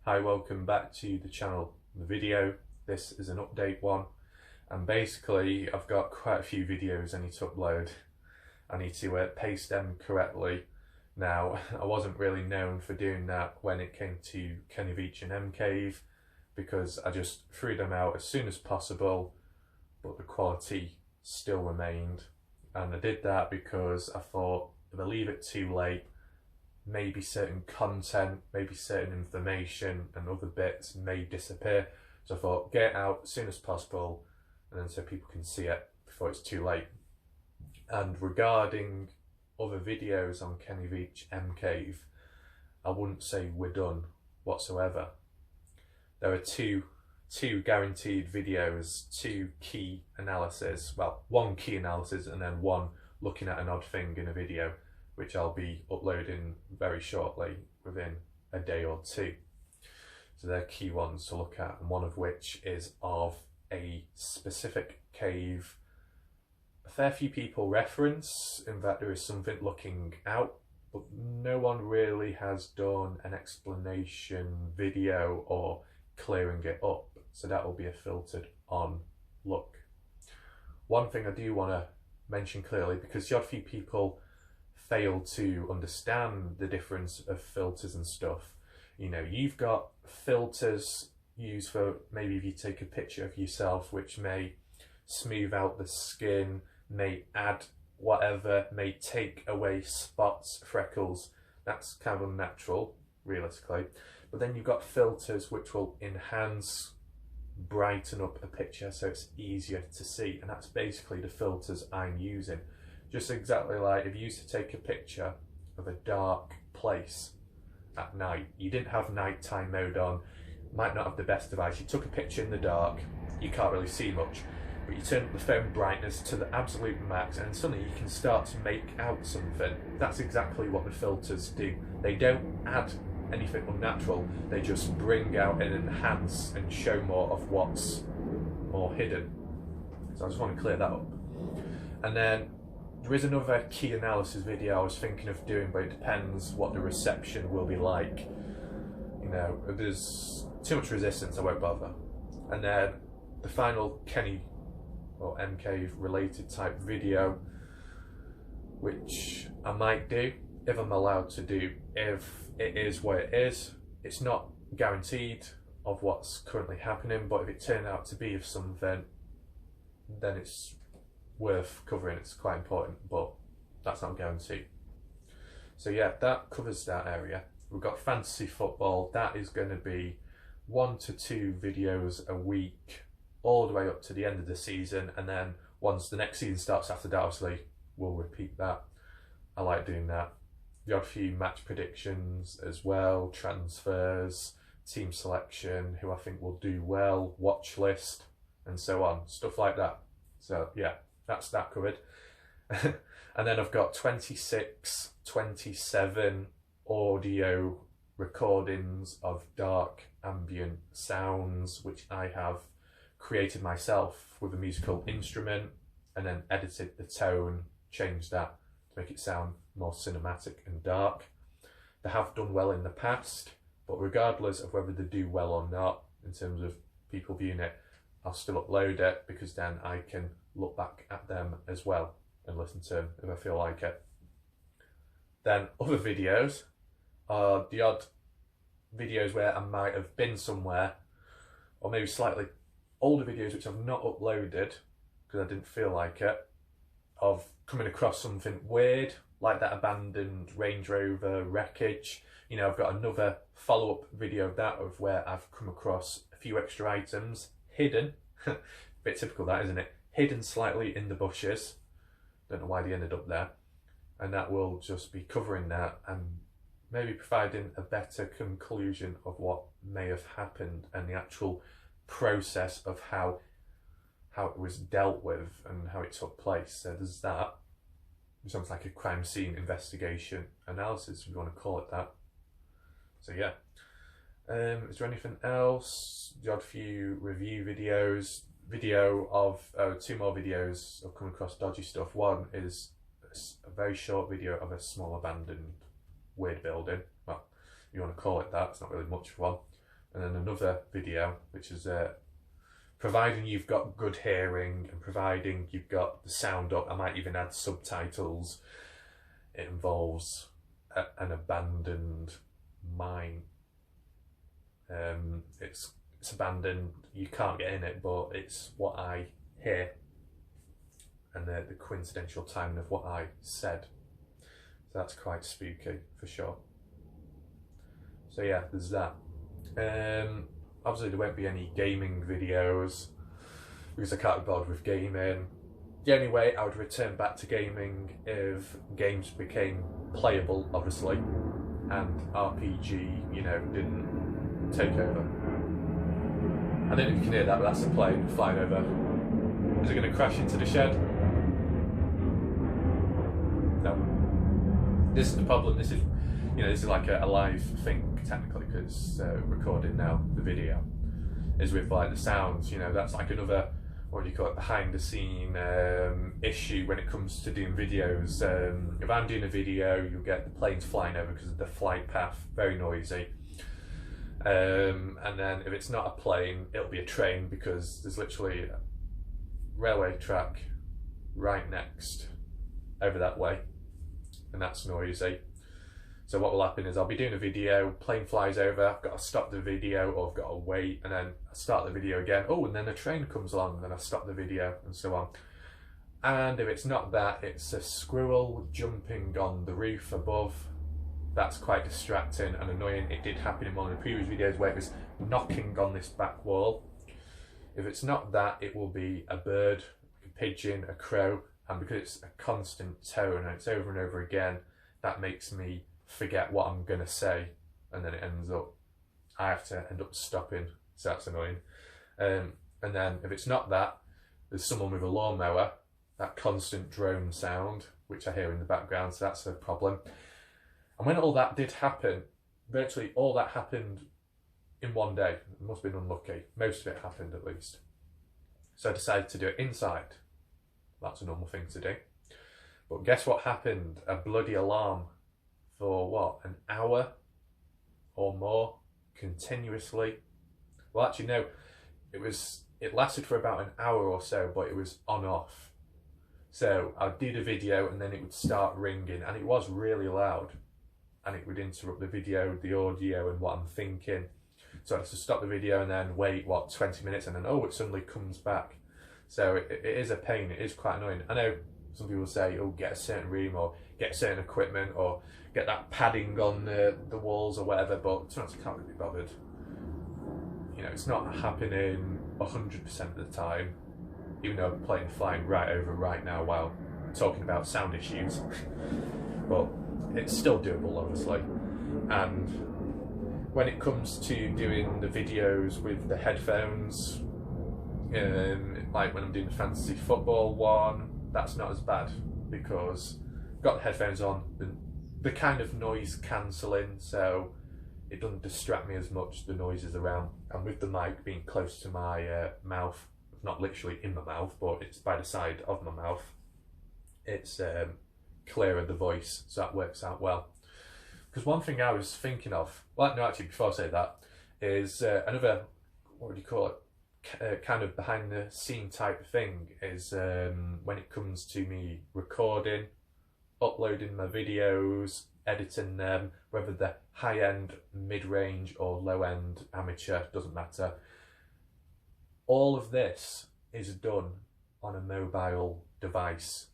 Hi, welcome back to the channel. The video, this is an update one, and basically I've got quite a few videos I need to upload. I need to paste them correctly. Now, I wasn't really known for doing that when it came to Kenny Veach and M-Cave, because I just threw them out as soon as possible, but the quality still remained. And I did that because I thought if I leave it too late, maybe certain content, maybe certain information and other bits may disappear. So I thought, get it out as soon as possible, and then so people can see it before it's too late. And regarding other videos on Kenny Veach M-Cave, I wouldn't say we're done whatsoever. There are two guaranteed videos, two key analysis, well, one key analysis and then one looking at an odd thing in a video, which I'll be uploading very shortly, within a day or two. So they're key ones to look at, and one of which is of a specific cave a fair few people reference, in that there is something looking out, but no one really has done an explanation video or clearing it up. So that will be a filtered on look. One thing I do want to mention clearly, because the odd few people fail to understand the difference of filters and stuff. You know, you've got filters used for maybe if you take a picture of yourself, which may smooth out the skin, may add whatever, may take away spots, freckles. That's kind of unnatural, realistically. But then you've got filters which will enhance, brighten up a picture so it's easier to see, and that's basically the filters I'm using. Just exactly like if you used to take a picture of a dark place at night, you didn't have nighttime mode on, might not have the best device, you took a picture in the dark, you can't really see much, but you turn the phone brightness to the absolute max and suddenly you can start to make out something. That's exactly what the filters do. They don't add anything unnatural, they just bring out and enhance and show more of what's more hidden. So I just want to clear that up. And then there is another key analysis video I was thinking of doing, but it depends what the reception will be like. You know, if there's too much resistance, I won't bother. And then the final Kenny or M-Cave related type video, which I might do if I'm allowed to do, if it is what it is. It's not guaranteed of what's currently happening, but if it turned out to be of something, then it's worth covering. It's quite important, but that's not guaranteed. So yeah, that covers that area. We've got fantasy football. That is going to be 1 to 2 videos a week all the way up to the end of the season, and then once the next season starts after that, obviously we'll repeat that. I like doing that. The odd few match predictions as well, transfers, team selection, who I think will do well, watch list, and so on, stuff like that. So yeah, that's that covered. And then I've got 26, 27 audio recordings of dark ambient sounds, which I have created myself with a musical instrument, and then edited the tone, changed that to make it sound more cinematic and dark. They have done well in the past, but regardless of whether they do well or not in terms of people viewing it, I'll still upload it, because then I can look back at them as well and listen to them if I feel like it. Then other videos are the odd videos where I might have been somewhere, or maybe slightly older videos which I've not uploaded because I didn't feel like it, of coming across something weird, like that abandoned Range Rover wreckage. You know, I've got another follow-up video of that, of where I've come across a few extra items hidden. Bit typical that, isn't it? Hidden slightly in the bushes. Don't know why they ended up there. And that will just be covering that and maybe providing a better conclusion of what may have happened and the actual process of how it was dealt with and how it took place. So there's that. It sounds like a crime scene investigation analysis, if you want to call it that. So yeah. Is there anything else? The odd few review videos. Video of 2 more videos of coming across dodgy stuff. One is a very short video of a small abandoned weird building. Well, you want to call it that, it's not really much of one. and then another video which is providing you've got good hearing and providing you've got the sound up. I might even add subtitles. It involves an abandoned mine. It's abandoned, you can't get in it, but it's what I hear and the coincidental timing of what I said. So that's quite spooky for sure. So yeah, there's that. Obviously there won't be any gaming videos because I can't be bothered with gaming. The only way I would return back to gaming if games became playable, obviously, and RPG, you know, didn't take over. I don't know if you can hear that, but that's a plane flying over. Is it going to crash into the shed? No. This is the problem. This is, you know, this is like a live thing technically because recording now the video is with like the sounds. You know, that's like another, what do you call it, behind the scene issue when it comes to doing videos. If I'm doing a video, you'll get the planes flying over because of the flight path, very noisy. And then if it's not a plane, it'll be a train because there's literally a railway track right next over that way, and that's noisy. So what will happen is I'll be doing a video, plane flies over, I've got to stop the video or I've got to wait, and then I start the video again. Oh, and then a train comes along and then I stop the video and so on. And if it's not that, it's a squirrel jumping on the roof above. That's quite distracting and annoying. It did happen in one of the previous videos where it was knocking on this back wall. If it's not that, it will be a bird, a pigeon, a crow, and because it's a constant tone and it's over and over again, that makes me forget what I'm gonna say, and then it ends up, I have to end up stopping, so that's annoying. And then if it's not that, there's someone with a lawnmower, that constant drone sound, which I hear in the background, so that's a problem. And when all that did happen, virtually all that happened in one day. It must have been unlucky. Most of it happened at least. So I decided to do it inside. That's a normal thing to do. But guess what happened? A bloody alarm for what, an hour or more continuously. Well, actually no, it lasted for about an hour or so, but it was on off. So I did a video and then it would start ringing, and it was really loud, and it would interrupt the video, the audio, and what I'm thinking. So I had to stop the video and then wait, what, 20 minutes, and then, oh, it suddenly comes back. So it is a pain, it is quite annoying. I know some people say, oh, get a certain room or get certain equipment or get that padding on the walls or whatever, but to be honest, I can't really be bothered. You know, it's not happening 100% of the time, even though I'm playing flying right over right now while talking about sound issues. But it's still doable, obviously. And when it comes to doing the videos with the headphones, like when I'm doing the fantasy football one, that's not as bad because I've got the headphones on, the kind of noise cancelling, so it doesn't distract me as much, the noises around. And with the mic being close to my mouth, not literally in my mouth, but it's by the side of my mouth, it's clearer the voice, so that works out well. Because one thing I was thinking of, well no, actually before I say that, is another, what would you call it, kind of behind the scene type thing is when it comes to me recording, uploading my videos, editing them, whether they're high-end, mid-range or low-end, amateur, doesn't matter. All of this is done on a mobile device.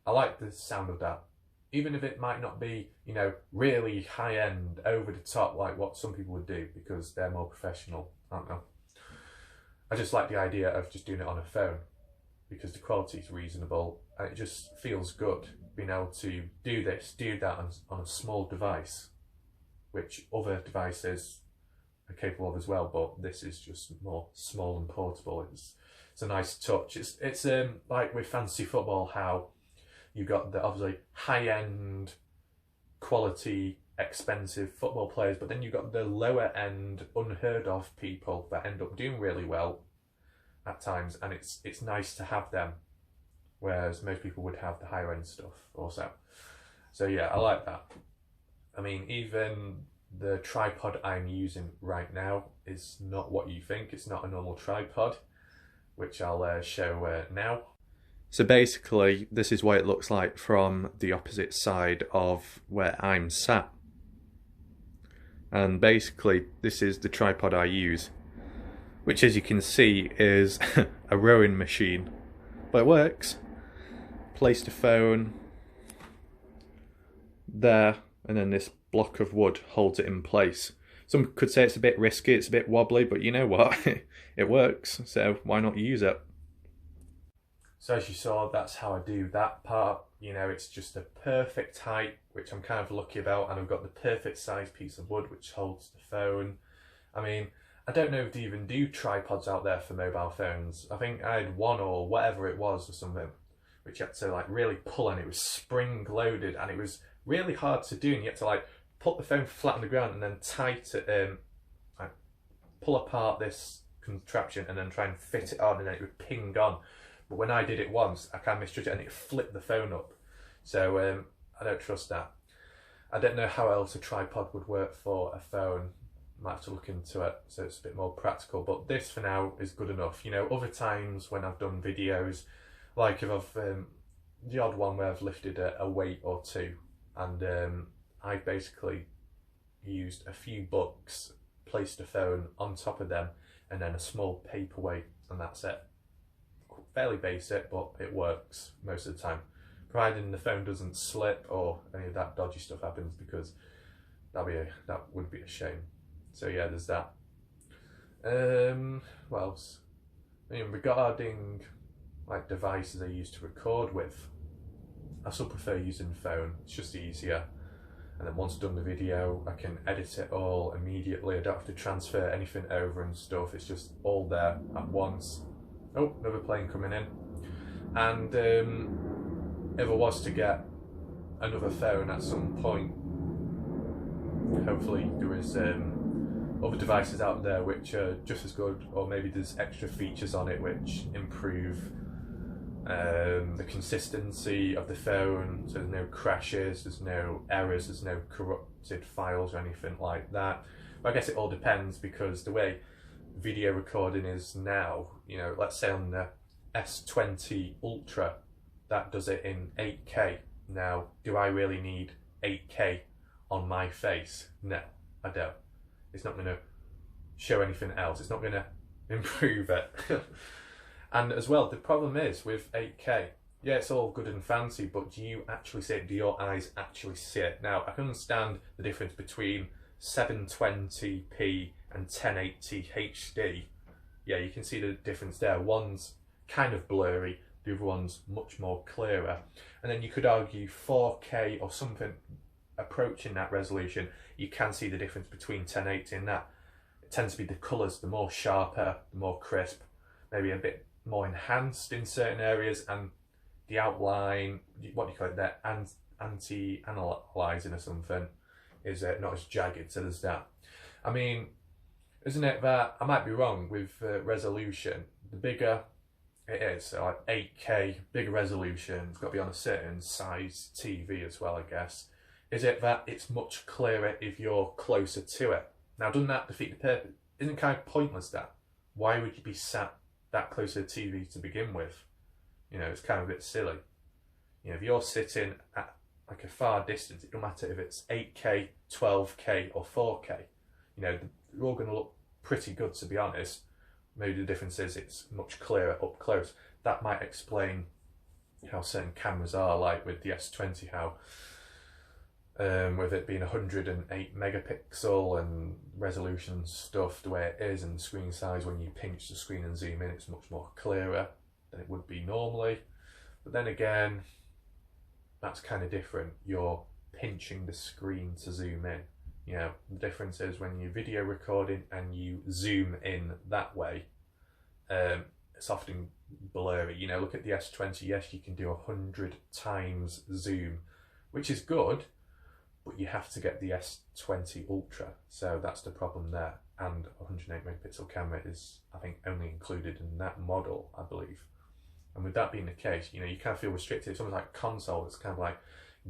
I like the sound of that. Even if it might not be, you know, really high-end, over the top like what some people would do because they're more professional. I don't know. I just like the idea of just doing it on a phone because the quality is reasonable and it just feels good being able to do this, do that on a small device, which other devices are capable of as well, but this is just more small and portable. It's a nice touch. It's like with fantasy football, how you got the obviously high-end, quality, expensive football players, but then you got the lower-end, unheard of people that end up doing really well at times, and it's nice to have them, whereas most people would have the higher-end stuff also. So yeah, I like that. I mean, even the tripod I'm using right now is not what you think. It's not a normal tripod, which I'll show now. So basically, this is what it looks like from the opposite side of where I'm sat. And basically, this is the tripod I use, which, as you can see, is a rowing machine. But it works. Place the phone there, and then this block of wood holds it in place. Some could say it's a bit risky, it's a bit wobbly, but you know what? It works, so why not use it? So as you saw, that's how I do that part. You know, it's just a perfect height, which I'm kind of lucky about, and I've got the perfect size piece of wood which holds the phone. I mean, I don't know if they even do tripods out there for mobile phones. I think I had one or whatever it was or something, which you had to like really pull, and it was spring loaded, and it was really hard to do, and you had to like put the phone flat on the ground and then tight it, like pull apart this contraption and then try and fit it on, and then it would ping on. But when I did it once, I kind of misjudged it and it flipped the phone up. So I don't trust that. I don't know how else a tripod would work for a phone. Might have to look into it so it's a bit more practical. But this for now is good enough. You know, other times when I've done videos, like if I've the odd one where I've lifted a weight or two, and I've basically used a few books, placed a phone on top of them, and then a small paperweight, and that's it. Fairly basic, but it works most of the time, providing the phone doesn't slip or any of that dodgy stuff happens, because that would be a shame. So yeah, there's that. What else? I mean, regarding like devices I use to record with, I still prefer using the phone. It's just easier, and then once I've done the video, I can edit it all immediately. I don't have to transfer anything over and stuff. It's just all there at once. Oh, another plane coming in. And if I was to get another phone at some point, hopefully there is other devices out there which are just as good, or maybe there's extra features on it which improve the consistency of the phone, so there's no crashes, there's no errors, there's no corrupted files or anything like that. But I guess it all depends, because the way video recording is now, you know, let's say on the S20 Ultra, that does it in 8K. Now, do I really need 8K on my face? No, I don't. It's not going to show anything else. It's not going to improve it. And as well, the problem is with 8K, yeah, it's all good and fancy, but do you actually see it? Do your eyes actually see it? Now, I can understand the difference between 720p and 1080 HD. Yeah, you can see the difference there. One's kind of blurry, the other one's much more clearer. And then you could argue 4K or something approaching that resolution, you can see the difference between 1080 and that. It tends to be the colours, the more sharper, the more crisp, maybe a bit more enhanced in certain areas, and the outline, what do you call it there, anti-analyzing or something, is not as jagged, so there's that. I mean, isn't it that, I might be wrong with resolution, the bigger it is, so like 8K, bigger resolution, it's got to be on a certain size TV as well, I guess. Is it that it's much clearer if you're closer to it? Now, doesn't that defeat the purpose? Isn't it kind of pointless that? Why would you be sat that close to the TV to begin with? You know, it's kind of a bit silly. You know, if you're sitting at like a far distance, it don't matter if it's 8K, 12K or 4K. You know, they're all going to look pretty good, to be honest. Maybe the difference is it's much clearer up close. That might explain how certain cameras are, like with the S20, how with it being 108 megapixel and resolution stuff the way it is, and screen size, when you pinch the screen and zoom in, it's much more clearer than it would be normally. But then again, that's kind of different. You're pinching the screen to zoom in. You know, the difference is when you're video recording and you zoom in that way, it's often blurry. You know, look at the S20, yes, you can do 100 times zoom, which is good, but you have to get the S20 Ultra, so that's the problem there. And 108 megapixel camera is, I think, only included in that model, I believe. And with that being the case, you know, you kind of feel restricted. It's almost like console, it's kind of like,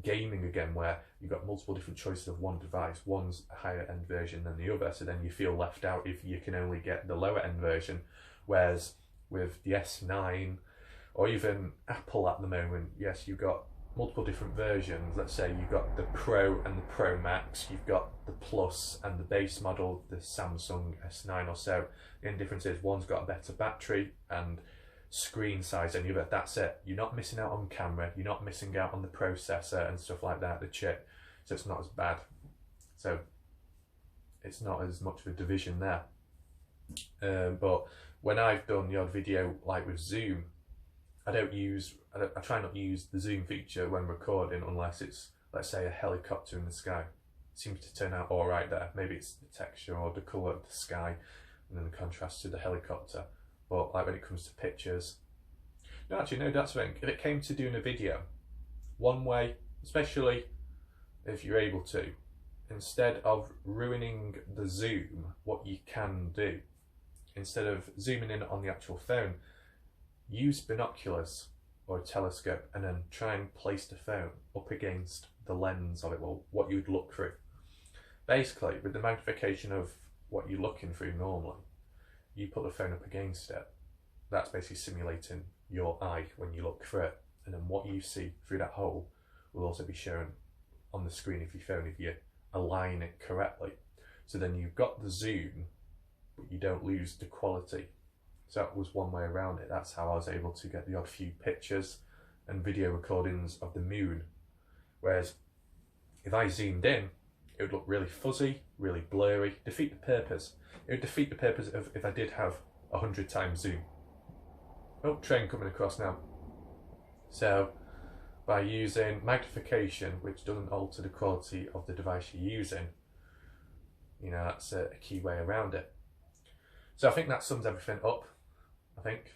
gaming again, where you've got multiple different choices of one device. One's a higher end version than the other, so then you feel left out if you can only get the lower end version. Whereas with the S9 or even Apple at the moment, yes, you've got multiple different versions. Let's say you've got the Pro and the Pro Max, you've got the Plus and the base model, the Samsung S9 or so. The only difference is one's got a better battery and screen size than the other. That's it. You're not missing out on camera, you're not missing out on the processor and stuff like that, the chip, so it's not as bad. So it's not as much of a division there. But when I've done the odd video like with Zoom, I try not to use the zoom feature when recording unless it's, let's say, a helicopter in the sky. It seems to turn out all right there. Maybe it's the texture or the colour of the sky and then the contrast to the helicopter. But like when it comes to pictures, no, actually no, that's the thing. If it came to doing a video, one way, especially if you're able to, instead of ruining the zoom, what you can do, instead of zooming in on the actual phone, use binoculars or a telescope and then try and place the phone up against the lens of it, well, what you'd look through. Basically, with the magnification of what you're looking through normally, you put the phone up against it. That's basically simulating your eye when you look through it, and then what you see through that hole will also be shown on the screen of your phone if you align it correctly. So then you've got the zoom, but you don't lose the quality. So that was one way around it. That's how I was able to get the odd few pictures and video recordings of the moon. Whereas if I zoomed in, it would look really fuzzy, really blurry, defeat the purpose. It would defeat the purpose of if I did have 100 times zoom. Oh, train coming across now. So by using magnification, which doesn't alter the quality of the device you're using, you know, that's a key way around it. So I think that sums everything up. I think